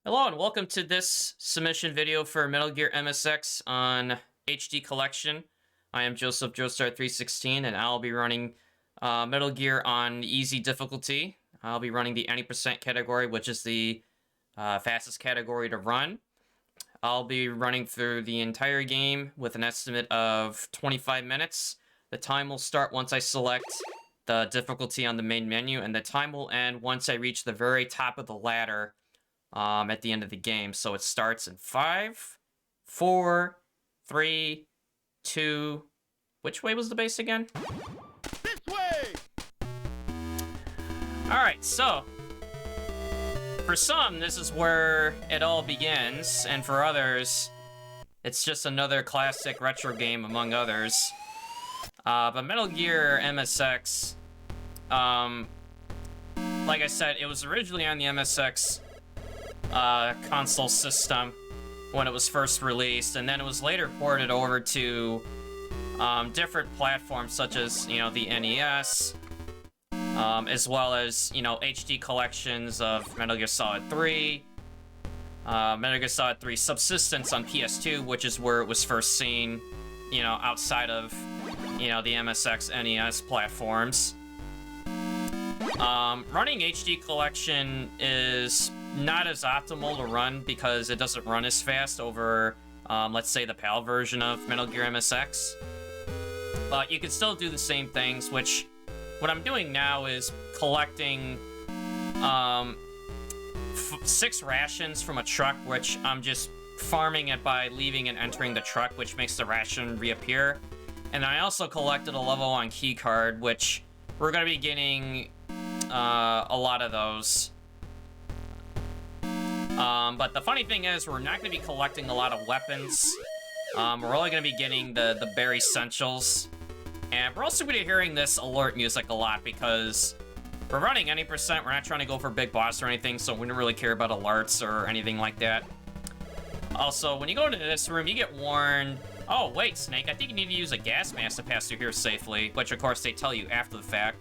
Hello and welcome to this submission video for Metal Gear MSX on HD Collection. I am Joseph Joestar316 and I'll be running Metal Gear on easy difficulty. I'll be running the 90% category, which is the fastest category to run. I'll be running through the entire game with an estimate of 25 minutes. The time will start once I select the difficulty on the main menu, and the time will end once I reach the very top of the ladder at the end of the game. So it starts in 5, 4, 3, 2... Which way was the base again? This way! Alright, so for some, this is where it all begins, and for others, it's just another classic retro game among others. But Metal Gear MSX, like I said, it was originally on the MSX console system when it was first released, and then it was later ported over to different platforms such as, the NES, as well as, HD collections of Metal Gear Solid 3, Metal Gear Solid 3 Subsistence on PS2, which is where it was first seen, outside of, the MSX NES platforms. Running HD collection is not as optimal to run because it doesn't run as fast over, let's say, the PAL version of Metal Gear MSX. But you can still do the same things, which what I'm doing now is collecting 6 rations from a truck, which I'm just farming it by leaving and entering the truck, which makes the ration reappear. And I also collected a level 1 key card, which we're going to be getting a lot of those. But the funny thing is, we're not going to be collecting a lot of weapons. We're only going to be getting the bare essentials. And we're also going to be hearing this alert music a lot because we're running 90%. We're not trying to go for big boss or anything, so we don't really care about alerts or anything like that. Also, when you go into this room, you get warned, oh, wait, Snake, I think you need to use a gas mask to pass through here safely, which, of course, they tell you after the fact.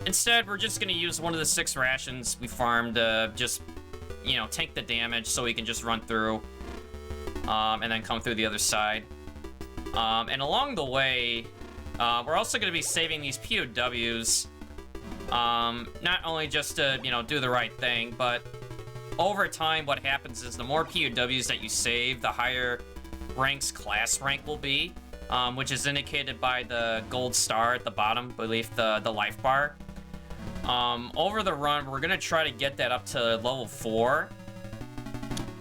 Instead, we're just going to use one of the 6 rations we farmed to just, tank the damage so we can just run through and then come through the other side. And along the way, we're also going to be saving these POWs, not only just to, do the right thing, but over time, what happens is the more POWs that you save, the higher rank's class rank will be, which is indicated by the gold star at the bottom beneath the life bar. Over the run, we're going to try to get that up to level 4,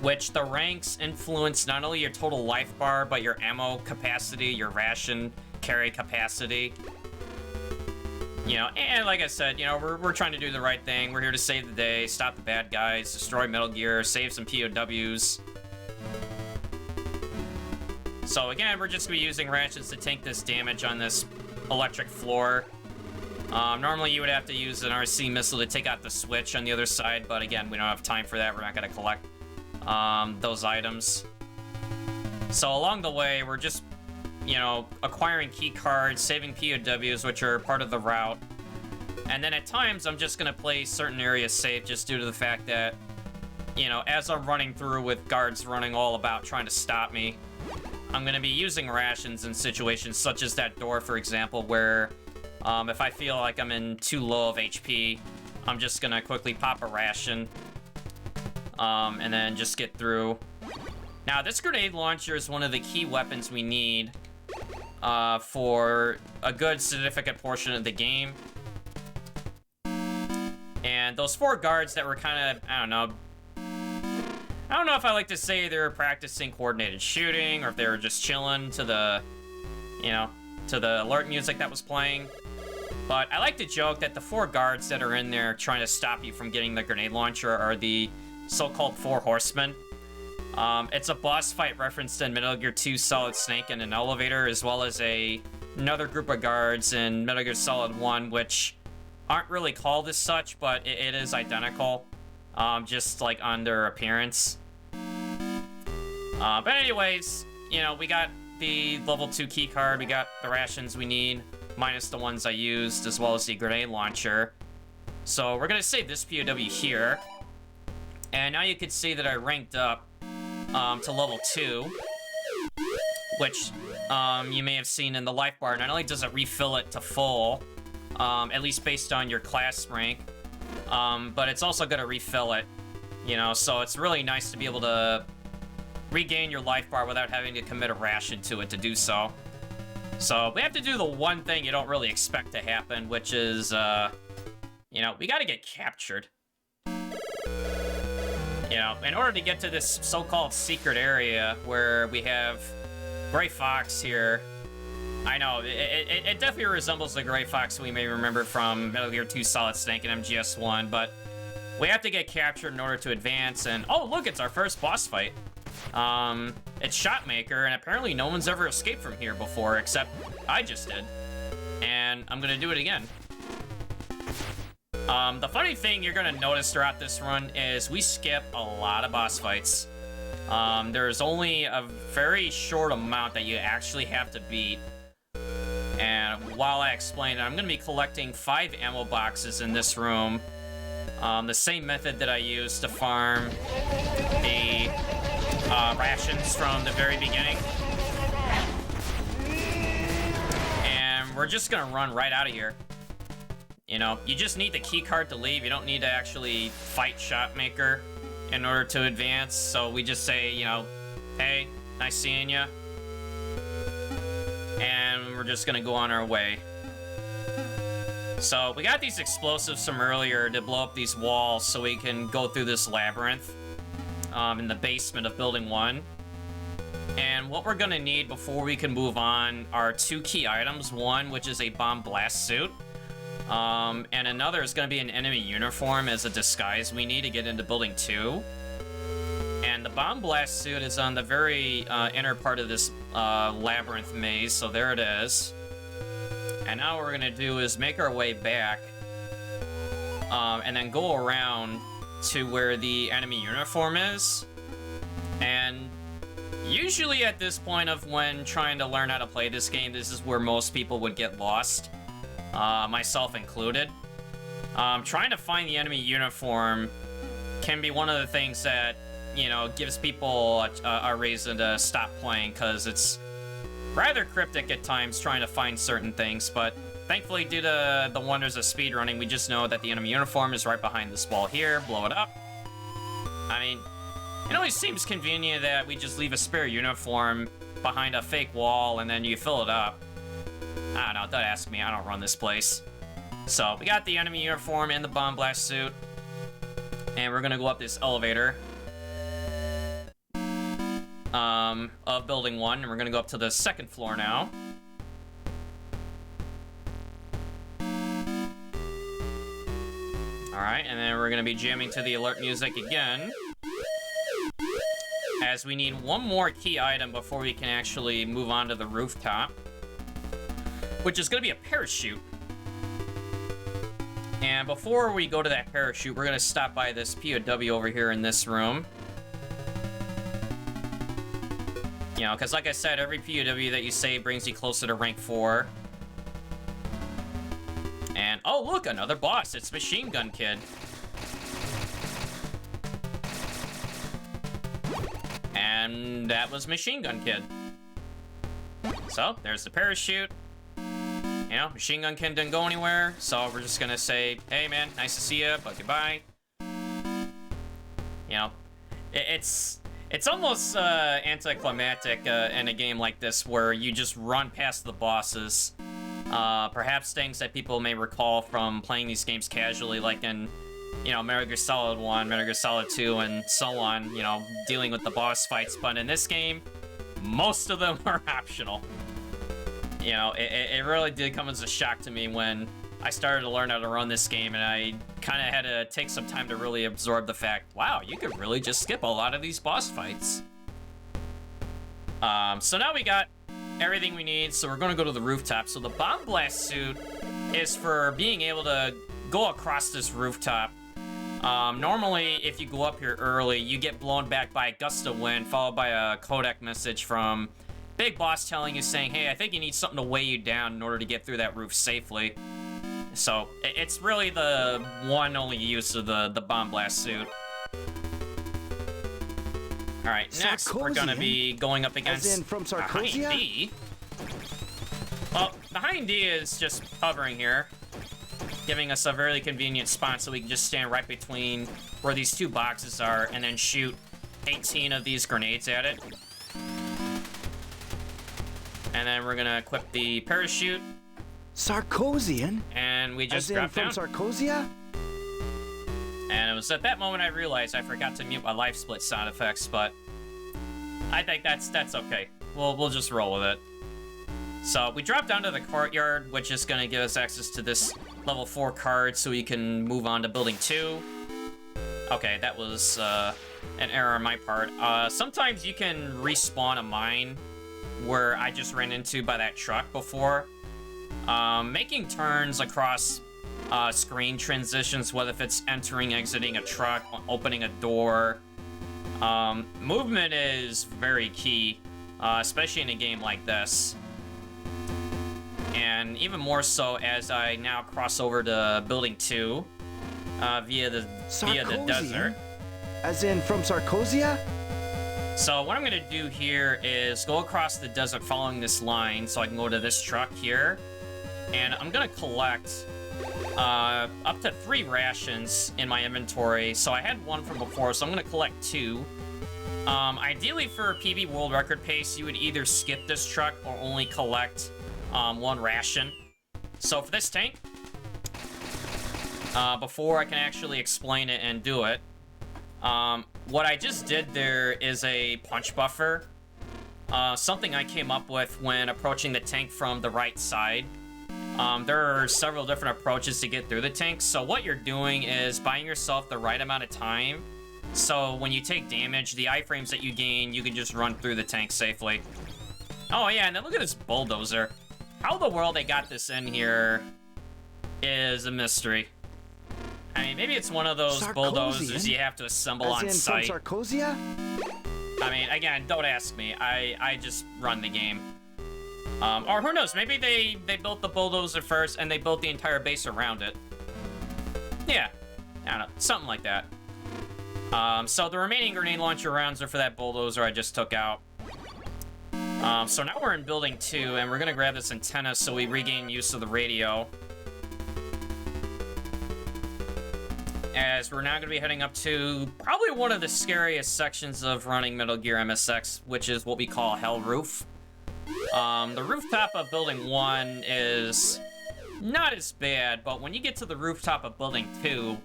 which the ranks influence not only your total life bar, but your ammo capacity, your ration carry capacity. And like I said, we're trying to do the right thing. We're here to save the day, stop the bad guys, destroy Metal Gear, save some POWs. So again, we're just going to be using rations to tank this damage on this electric floor. Normally you would have to use an RC missile to take out the switch on the other side, but again, we don't have time for that. We're not going to collect those items. So along the way, we're just, acquiring key cards, saving POWs, which are part of the route. And then at times, I'm just going to play certain areas safe just due to the fact that, as I'm running through with guards running all about trying to stop me, I'm going to be using rations in situations such as that door, for example, where if I feel like I'm in too low of HP, I'm just going to quickly pop a ration and then just get through. Now, this grenade launcher is one of the key weapons we need for a good significant portion of the game. And those 4 guards that were kind of, I don't know if I like to say they were practicing coordinated shooting or if they were just chilling to the, to the alert music that was playing. But I like to joke that the 4 guards that are in there trying to stop you from getting the grenade launcher are the so-called 4 horsemen. It's a boss fight referenced in Metal Gear 2 Solid Snake in an elevator, as well as another group of guards in Metal Gear Solid 1, which aren't really called as such, but it is identical, just like on their appearance. But anyways, we got the level 2 key card, we got the rations we need, minus the ones I used, as well as the grenade launcher. So we're gonna save this POW here. And now you can see that I ranked up to level 2, which you may have seen in the life bar. Not only does it refill it to full, at least based on your class rank, but it's also going to refill it, you know, so it's really nice to be able to regain your life bar without having to commit a ration to it to do so. So we have to do the one thing you don't really expect to happen, which is, you know, we got to get captured. You know, in order to get to this so-called secret area where we have Gray Fox here. I know, it definitely resembles the Gray Fox we may remember from Metal Gear 2 Solid Snake and MGS1, but we have to get captured in order to advance, and oh, look, it's our first boss fight. It's Shotmaker, and apparently no one's ever escaped from here before, except I just did. And I'm gonna do it again. The funny thing you're gonna notice throughout this run is we skip a lot of boss fights. There's only a very short amount that you actually have to beat. And while I explain it, I'm gonna be collecting 5 ammo boxes in this room. The same method that I used to farm the rations from the very beginning. And we're just gonna run right out of here. You know, you just need the key card to leave. You don't need to actually fight Shotmaker in order to advance. So we just say, you know, hey, nice seeing ya. And we're just gonna go on our way. So we got these explosives from earlier to blow up these walls so we can go through this labyrinth in the basement of Building 1. And what we're gonna need before we can move on are 2 key items. One, which is a bomb blast suit. And another is gonna be an enemy uniform as a disguise we need to get into Building 2. And the bomb blast suit is on the very inner part of this labyrinth maze, so there it is. And now what we're gonna do is make our way back, and then go around to where the enemy uniform is. And usually at this point of when trying to learn how to play this game, this is where most people would get lost, myself included. Trying to find the enemy uniform can be one of the things that, you know, gives people a reason to stop playing, because it's rather cryptic at times trying to find certain things, but thankfully, due to the wonders of speedrunning, we just know that the enemy uniform is right behind this wall here. Blow it up. I mean, it always seems convenient that we just leave a spare uniform behind a fake wall and then you fill it up. I don't know, don't ask me, I don't run this place. So, we got the enemy uniform and the bomb blast suit. And we're gonna go up this elevator of Building 1, and we're gonna go up to the 2nd floor now. Alright, and then we're gonna be jamming to the alert music again, as we need one more key item before we can actually move on to the rooftop, which is gonna be a parachute. And before we go to that parachute, we're gonna stop by this POW over here in this room. You know, because like I said, every POW that you save brings you closer to rank 4. And, oh look, another boss. It's Machine Gun Kid. And that was Machine Gun Kid. So, there's the parachute. You know, Machine Gun Kid didn't go anywhere, so we're just gonna say, hey man, nice to see you, but goodbye. You know, it's almost anticlimactic in a game like this where you just run past the bosses. Perhaps things that people may recall from playing these games casually, like in, you know, Metal Gear Solid 1, Metal Gear Solid 2, and so on, you know, dealing with the boss fights. But in this game, most of them are optional. You know, it really did come as a shock to me when I started to learn how to run this game, and I kind of had to take some time to really absorb the fact, wow, you could really just skip a lot of these boss fights. So now we got everything we need, so we're going to go to the rooftop. So the bomb blast suit is for being able to go across this rooftop. Normally, if you go up here early, you get blown back by a gust of wind, followed by a codec message from Big Boss telling you, saying, hey, I think you need something to weigh you down in order to get through that roof safely. So, it's really the one only use of the bomb blast suit. All right, next we're gonna be going up against As in from the Sarkozia? Hind D. Well, the Hind D is just hovering here, giving us a very convenient spot so we can just stand right between where these two boxes are and then shoot 18 of these grenades at it. And then we're gonna equip the parachute. Sarkozian? And we just As in drop from down. Sarkozia? And it was at that moment I realized I forgot to mute my life split sound effects, but I think that's okay. We'll just roll with it. So we drop down to the courtyard, which is gonna give us access to this level 4 card so we can move on to building 2. Okay, that was an error on my part. Sometimes you can respawn a mine where I just ran into by that truck before. Making turns across screen transitions, whether if it's entering, exiting a truck, opening a door. Movement is very key, especially in a game like this. And even more so as I now cross over to Building 2 via the desert. As in from Sarkozia? So what I'm going to do here is go across the desert following this line so I can go to this truck here. And I'm going to collect up to 3 rations in my inventory. So I had 1 from before, so I'm going to collect 2. Ideally for PB World Record pace, you would either skip this truck or only collect 1 ration. So for this tank, before I can actually explain it and do it, what I just did there is a punch buffer. Something I came up with when approaching the tank from the right side. There are several different approaches to get through the tank, so what you're doing is buying yourself the right amount of time, so when you take damage, the iframes that you gain, you can just run through the tank safely. Oh yeah, and then look at this bulldozer. How in the world they got this in here is a mystery. I mean, maybe it's one of those bulldozers you have to assemble on site. As in from Sarkozia? I mean, again, don't ask me. I just run the game. Or who knows, maybe they built the bulldozer first and they built the entire base around it. Yeah, I don't know, something like that. So the remaining grenade launcher rounds are for that bulldozer I just took out. So now we're in building 2 and we're gonna grab this antenna so we regain use of the radio. As we're now gonna be heading up to probably one of the scariest sections of running Metal Gear MSX, which is what we call Hell Roof. The rooftop of Building 1 is not as bad, but when you get to the rooftop of Building 2,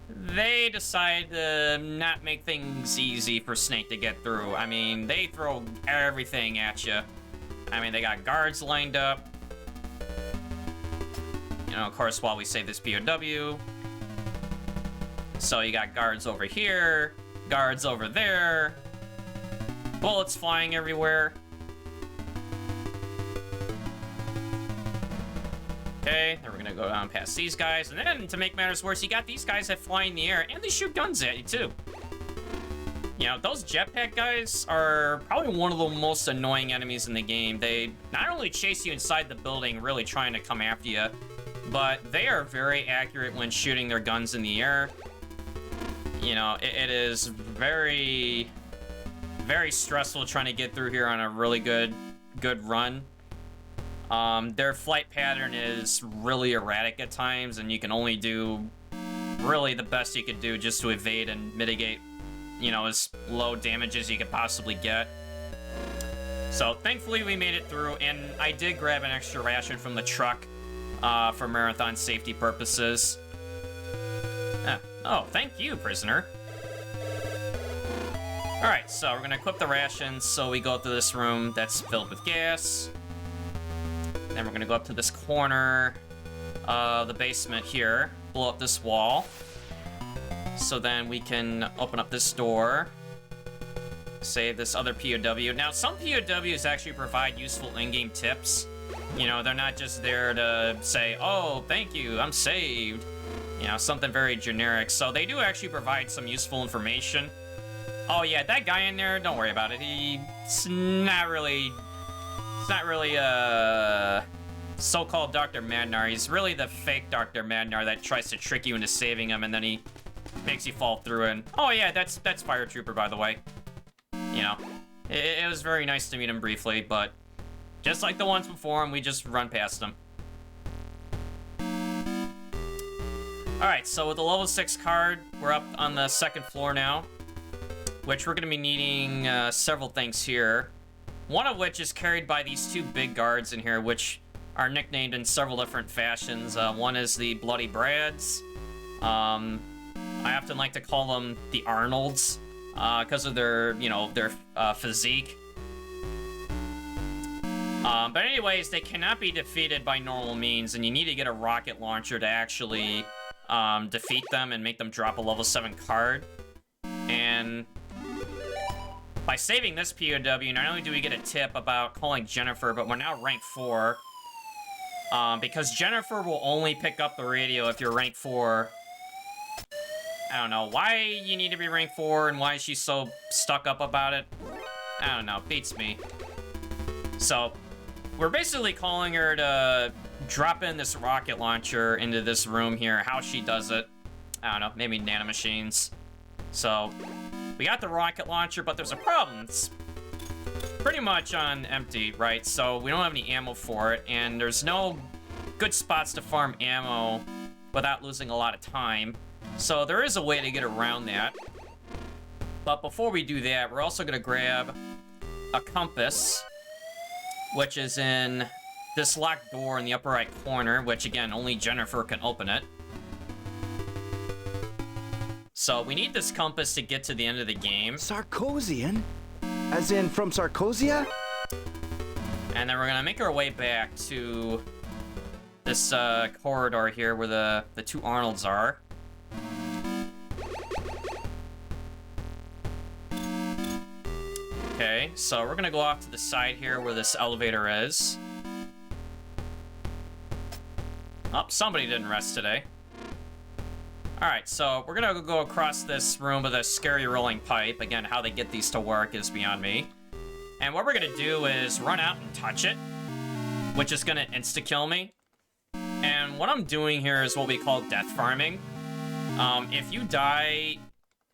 they decide to not make things easy for Snake to get through. I mean, they throw everything at you. I mean, they got guards lined up. You know, of course, while we save this POW. So you got guards over here, guards over there, bullets flying everywhere. Okay, then we're gonna go down past these guys, and then to make matters worse, you got these guys that fly in the air, and they shoot guns at you too. You know, those jetpack guys are probably one of the most annoying enemies in the game. They not only chase you inside the building, really trying to come after you, but they are very accurate when shooting their guns in the air. You know, it is very, very stressful trying to get through here on a really good run. Their flight pattern is really erratic at times, and you can only do really the best you could do just to evade and mitigate, you know, as low damage as you could possibly get. So thankfully we made it through, and I did grab an extra ration from the truck for marathon safety purposes. Oh, thank you, prisoner. Alright, so we're gonna equip the rations, so we go to this room that's filled with gas. Then we're gonna go up to this corner of the basement here, blow up this wall. So then we can open up this door, save this other POW. Now, some POWs actually provide useful in-game tips. You know, they're not just there to say, oh, thank you, I'm saved. You know, something very generic. So they do actually provide some useful information. Oh yeah, that guy in there, don't worry about it. It's not really so-called Dr. Madnar. He's really the fake Dr. Madnar that tries to trick you into saving him, and then he makes you fall through. And oh yeah, that's Fire Trooper, by the way. you know, it was very nice to meet him briefly, but just like the ones before him, we just run past him. Alright, so with the level 6 card, we're up on the 2nd floor now, which we're going to be needing several things here. One of which is carried by these 2 big guards in here, which are nicknamed in several different fashions. One is the Bloody Brads. I often like to call them the Arnolds, because of their, you know, their physique. But anyways, they cannot be defeated by normal means, and you need to get a rocket launcher to actually defeat them and make them drop a level 7 card. And by saving this POW, not only do we get a tip about calling Jennifer, but we're now rank 4. Because Jennifer will only pick up the radio if you're rank 4. I don't know why you need to be rank 4 and why she's so stuck up about it. I don't know, beats me. So, we're basically calling her to drop in this rocket launcher into this room here. How she does it, I don't know, maybe nanomachines. So, we got the rocket launcher, but there's a problem. It's pretty much on empty, right? So, we don't have any ammo for it, and there's no good spots to farm ammo without losing a lot of time. So there is a way to get around that. But before we do that, we're also going to grab a compass, which is in this locked door in the upper right corner, which again, only Jennifer can open it. So we need this compass to get to the end of the game. Sarkozian? As in from Sarkozia? And then we're going to make our way back to this corridor here where the 2 Arnolds are. Okay, so we're gonna go off to the side here where this elevator is. Oh, somebody didn't rest today. Alright, so we're gonna go across this room with a scary rolling pipe. Again, how they get these to work is beyond me. And what we're gonna do is run out and touch it, which is gonna insta-kill me. And what I'm doing here is what we call death farming. If you die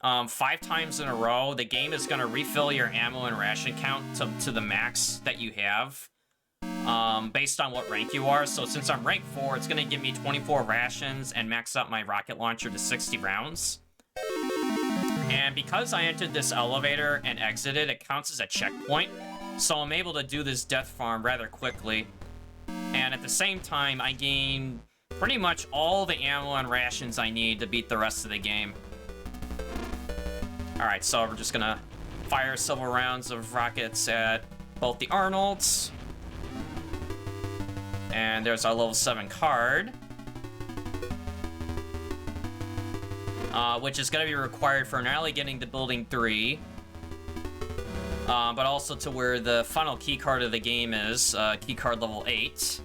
5 times in a row, the game is going to refill your ammo and ration count to the max that you have, based on what rank you are. So since I'm rank 4, it's going to give me 24 rations and max up my rocket launcher to 60 rounds. And because I entered this elevator and exited, it counts as a checkpoint. So I'm able to do this death farm rather quickly. And at the same time, I gain pretty much all the ammo and rations I need to beat the rest of the game. Alright, so we're just gonna fire several rounds of rockets at both the Arnolds. And there's our level 7 card. Which is gonna be required for not only getting to building 3, but also to where the final key card of the game is, key card level 8.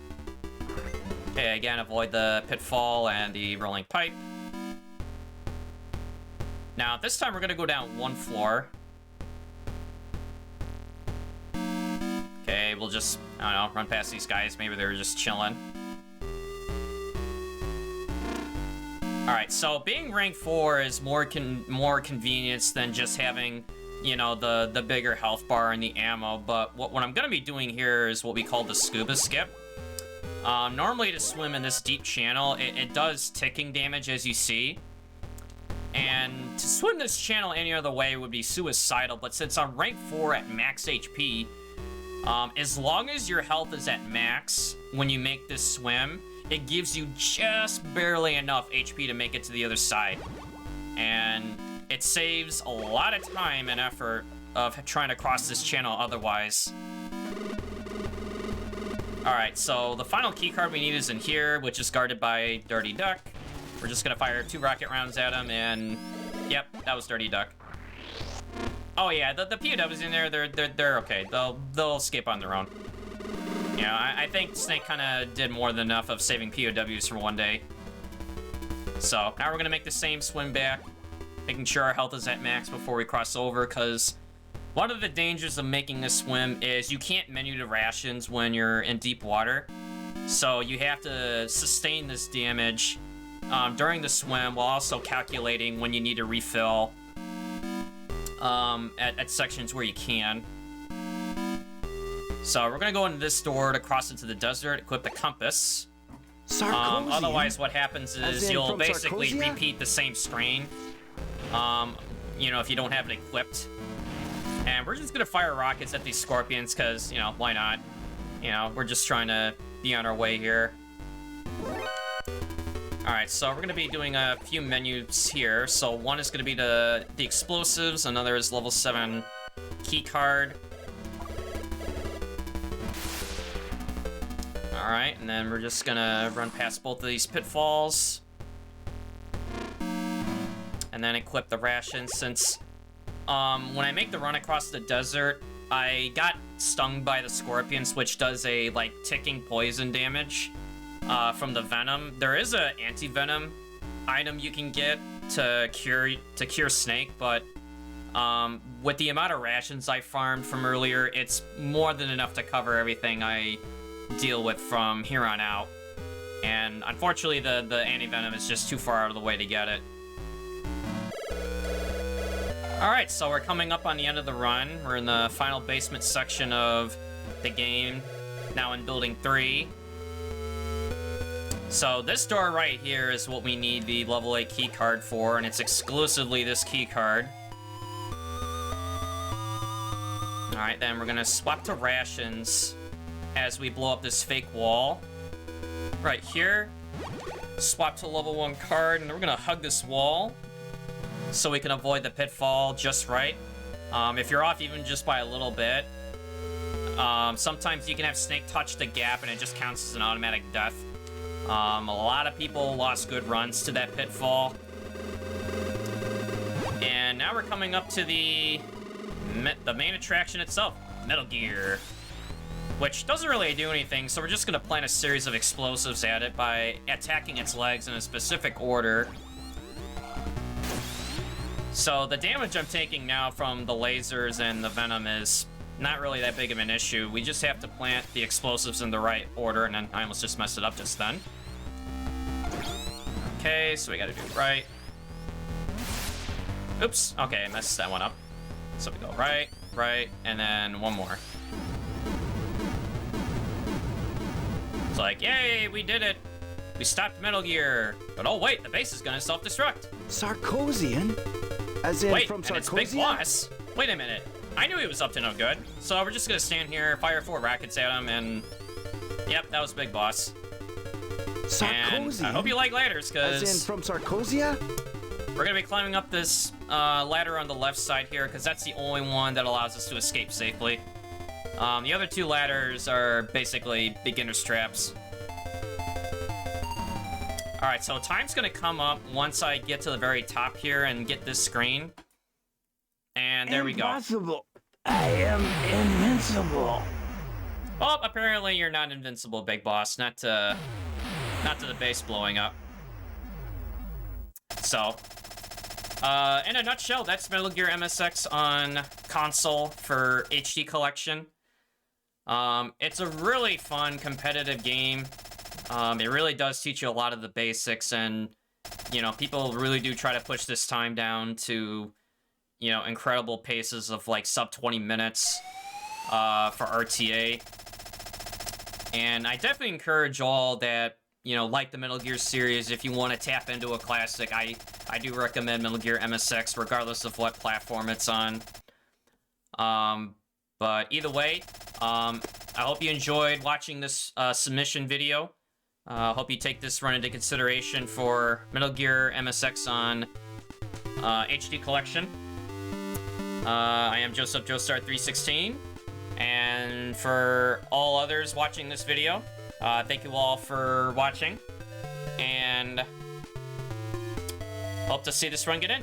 Okay, again, avoid the pitfall and the rolling pipe. Now, this time we're gonna go down 1 floor. Okay, we'll just, I don't know, run past these guys. Maybe they're just chilling. Alright, so being rank 4 is more convenience than just having, you know, the bigger health bar and the ammo. But what I'm gonna be doing here is what we call the scuba skip. Normally to swim in this deep channel, it does ticking damage, as you see. And to swim this channel any other way would be suicidal, but since I'm rank 4 at max HP, as long as your health is at max when you make this swim, it gives you just barely enough HP to make it to the other side. And it saves a lot of time and effort of trying to cross this channel otherwise. Alright, so the final keycard we need is in here, which is guarded by Dirty Duck. We're just gonna fire 2 rocket rounds at him, and yep, that was Dirty Duck. Oh yeah, the POWs in there, they're okay. They'll escape on their own. You know, I think Snake kind of did more than enough of saving POWs for one day. So now we're gonna make the same swim back, making sure our health is at max before we cross over, because one of the dangers of making this swim is you can't menu the rations when you're in deep water. So you have to sustain this damage during the swim while also calculating when you need to refill at sections where you can. So we're gonna go into this door to cross into the desert, equip the compass. Sarkozian? Otherwise, what happens As is in you'll from basically Sarkozia? repeat the same strain. You know, if you don't have it equipped. And we're just gonna fire rockets at these scorpions, because, you know, why not? You know, we're just trying to be on our way here. Alright, so we're gonna be doing a few menus here. So one is gonna be the explosives, another is level 7 keycard. Alright, and then we're just gonna run past both of these pitfalls. And then equip the ration, since when I make the run across the desert, I got stung by the scorpions, which does a, like, ticking poison damage from the venom. There is a anti-venom item you can get to cure Snake, but with the amount of rations I farmed from earlier, it's more than enough to cover everything I deal with from here on out. And unfortunately, the anti-venom is just too far out of the way to get it. Alright, so we're coming up on the end of the run. We're in the final basement section of the game, now in Building 3. So this door right here is what we need the level 8 key card for, and it's exclusively this key card. Alright, then we're gonna swap to rations as we blow up this fake wall. Right here. Swap to level 1 card, and we're gonna hug this wall so we can avoid the pitfall just right. If you're off even just by a little bit, sometimes you can have Snake touch the gap and it just counts as an automatic death. A lot of people lost good runs to that pitfall. And now we're coming up to the main attraction itself, Metal Gear, which doesn't really do anything, so we're just gonna plant a series of explosives at it by attacking its legs in a specific order. So the damage I'm taking now from the lasers and the venom is not really that big of an issue. We just have to plant the explosives in the right order, and then I almost just messed it up just then. Okay, so we gotta do it right. Oops, okay, I messed that one up. So we go right, right, and then one more. It's like, yay, we did it! We stopped Metal Gear! But oh wait, the base is gonna self-destruct! Sarkozian? As in Wait, from and it's Big Sarkozia? Boss? Wait a minute. I knew he was up to no good. So we're just gonna stand here, fire 4 rockets at him, and... Yep, that was Big Boss. Sarkozian? And I hope you like ladders, because... As in from Sarkozia? we're gonna be climbing up this ladder on the left side here, because that's the only one that allows us to escape safely. The other 2 ladders are basically beginner's traps. Alright, so time's gonna come up once I get to the very top here and get this screen. And there we go. Impossible. I am invincible. Oh, apparently you're not invincible, Big Boss. Not to the base blowing up. So, in a nutshell, that's Metal Gear MSX on console for HD collection. It's a really fun, competitive game. It really does teach you a lot of the basics, and, you know, people really do try to push this time down to, you know, incredible paces of, like, sub 20 minutes, for RTA. And I definitely encourage all that, you know, like the Metal Gear series, if you want to tap into a classic, I do recommend Metal Gear MSX, regardless of what platform it's on. But either way, I hope you enjoyed watching this submission video. Hope you take this run into consideration for Metal Gear MSX on HD Collection. I am Joseph Joestar316, and for all others watching this video, thank you all for watching, and hope to see this run get in.